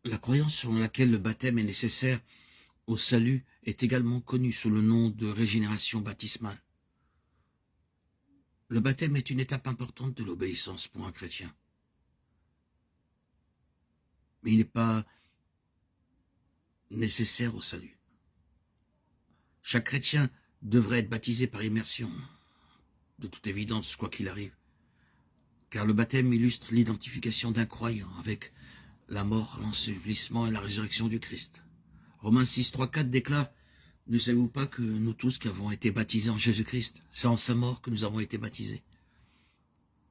La croyance selon laquelle le baptême est nécessaire au salut est également connue sous le nom de régénération baptismale. Le baptême est une étape importante de l'obéissance pour un chrétien. Mais il n'est pas nécessaire au salut. Chaque chrétien devrait être baptisé par immersion, de toute évidence, quoi qu'il arrive. Car le baptême illustre l'identification d'un croyant avec la mort, l'ensevelissement et la résurrection du Christ. Romains 6, 3, 4 déclare « Ne savez-vous pas que nous tous qui avons été baptisés en Jésus-Christ, c'est en sa mort que nous avons été baptisés.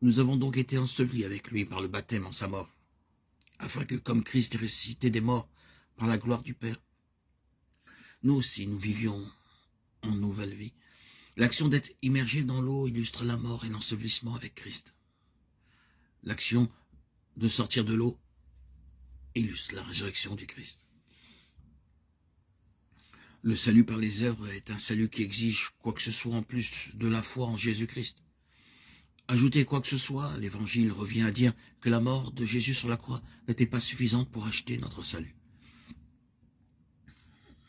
Nous avons donc été ensevelis avec lui par le baptême en sa mort, afin que, comme Christ est ressuscité des morts par la gloire du Père, nous aussi nous vivions en nouvelle vie. » L'action d'être immergé dans l'eau illustre la mort et l'ensevelissement avec Christ. L'action de sortir de l'eau illustre la résurrection du Christ. Le salut par les œuvres est un salut qui exige quoi que ce soit en plus de la foi en Jésus-Christ. Ajouter quoi que ce soit, l'Évangile revient à dire que la mort de Jésus sur la croix n'était pas suffisante pour acheter notre salut.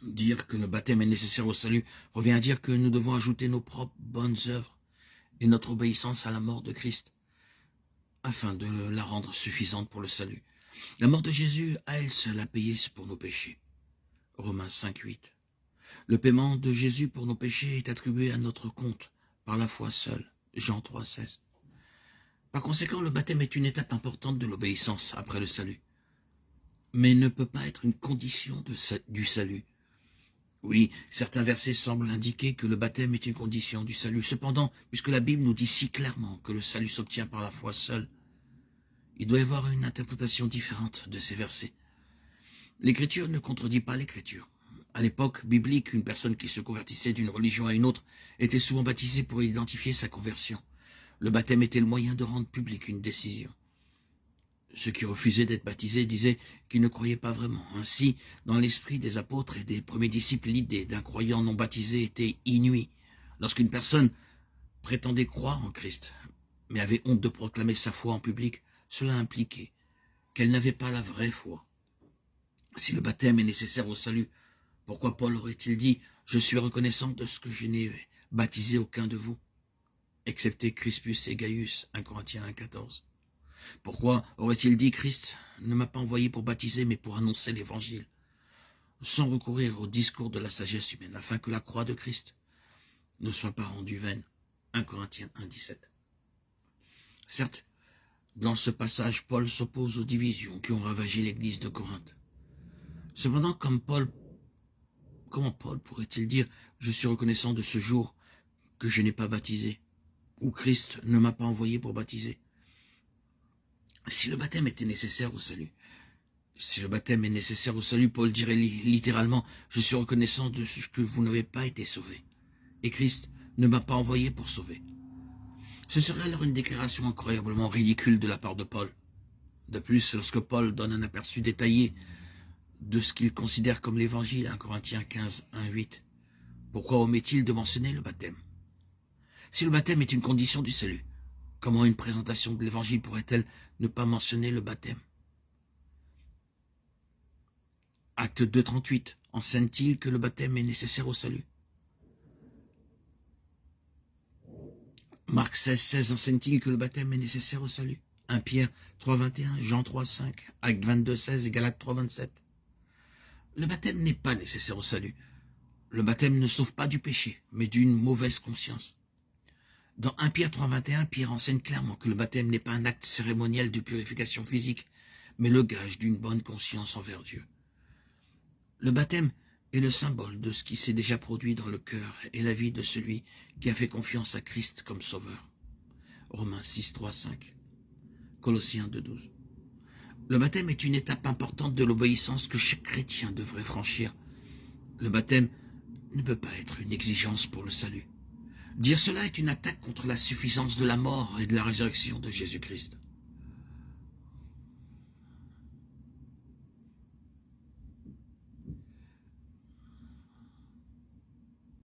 Dire que le baptême est nécessaire au salut revient à dire que nous devons ajouter nos propres bonnes œuvres et notre obéissance à la mort de Christ, afin de la rendre suffisante pour le salut. La mort de Jésus, à elle seule, a payé pour nos péchés. Romains 5, 8. Le paiement de Jésus pour nos péchés est attribué à notre compte par la foi seule. Jean 3, 16. Par conséquent, le baptême est une étape importante de l'obéissance après le salut, mais ne peut pas être une condition du salut. Oui, certains versets semblent indiquer que le baptême est une condition du salut. Cependant, puisque la Bible nous dit si clairement que le salut s'obtient par la foi seule, il doit y avoir une interprétation différente de ces versets. L'Écriture ne contredit pas l'Écriture. À l'époque biblique, une personne qui se convertissait d'une religion à une autre était souvent baptisée pour identifier sa conversion. Le baptême était le moyen de rendre publique une décision. Ceux qui refusaient d'être baptisés disaient qu'ils ne croyaient pas vraiment. Ainsi, dans l'esprit des apôtres et des premiers disciples, l'idée d'un croyant non baptisé était inouïe. Lorsqu'une personne prétendait croire en Christ, mais avait honte de proclamer sa foi en public, cela impliquait qu'elle n'avait pas la vraie foi. Si le baptême est nécessaire au salut, pourquoi Paul aurait-il dit « Je suis reconnaissant de ce que je n'ai baptisé aucun de vous » excepté Crispus et Gaius, 1 Corinthiens 1, 14. Pourquoi aurait-il dit « Christ ne m'a pas envoyé pour baptiser, mais pour annoncer l'Évangile » sans recourir au discours de la sagesse humaine, afin que la croix de Christ ne soit pas rendue vaine. 1 Corinthiens 1, 17. Certes, dans ce passage, Paul s'oppose aux divisions qui ont ravagé l'église de Corinthe. Cependant, comment Paul pourrait-il dire « Je suis reconnaissant de ce jour que je n'ai pas baptisé » ou « Christ ne m'a pas envoyé pour baptiser » ? Si le baptême était nécessaire au salut, Paul dirait littéralement « Je suis reconnaissant de ce que vous n'avez pas été sauvés, et Christ ne m'a pas envoyé pour sauver. » Ce serait alors une déclaration incroyablement ridicule de la part de Paul. De plus, lorsque Paul donne un aperçu détaillé de ce qu'il considère comme l'Évangile, 1 Corinthiens 15, 1, 8, pourquoi omet-il de mentionner le baptême? Si le baptême est une condition du salut, comment une présentation de l'Évangile pourrait-elle ne pas mentionner le baptême? Acte 2, 38 enseigne-t-il que le baptême est nécessaire au salut? Marc 16, 16 enseigne-t-il que le baptême est nécessaire au salut? 1 Pierre 3, 21, Jean 3, 5, Acte 22, 16 et Galates 3, 27. Le baptême n'est pas nécessaire au salut. Le baptême ne sauve pas du péché, mais d'une mauvaise conscience. Dans 1 Pierre 3, 21, Pierre enseigne clairement que le baptême n'est pas un acte cérémoniel de purification physique, mais le gage d'une bonne conscience envers Dieu. Le baptême est le symbole de ce qui s'est déjà produit dans le cœur et la vie de celui qui a fait confiance à Christ comme sauveur. Romains 6, 3, 5. Colossiens 2, 12. Le baptême est une étape importante de l'obéissance que chaque chrétien devrait franchir. Le baptême ne peut pas être une exigence pour le salut. Dire cela est une attaque contre la suffisance de la mort et de la résurrection de Jésus-Christ.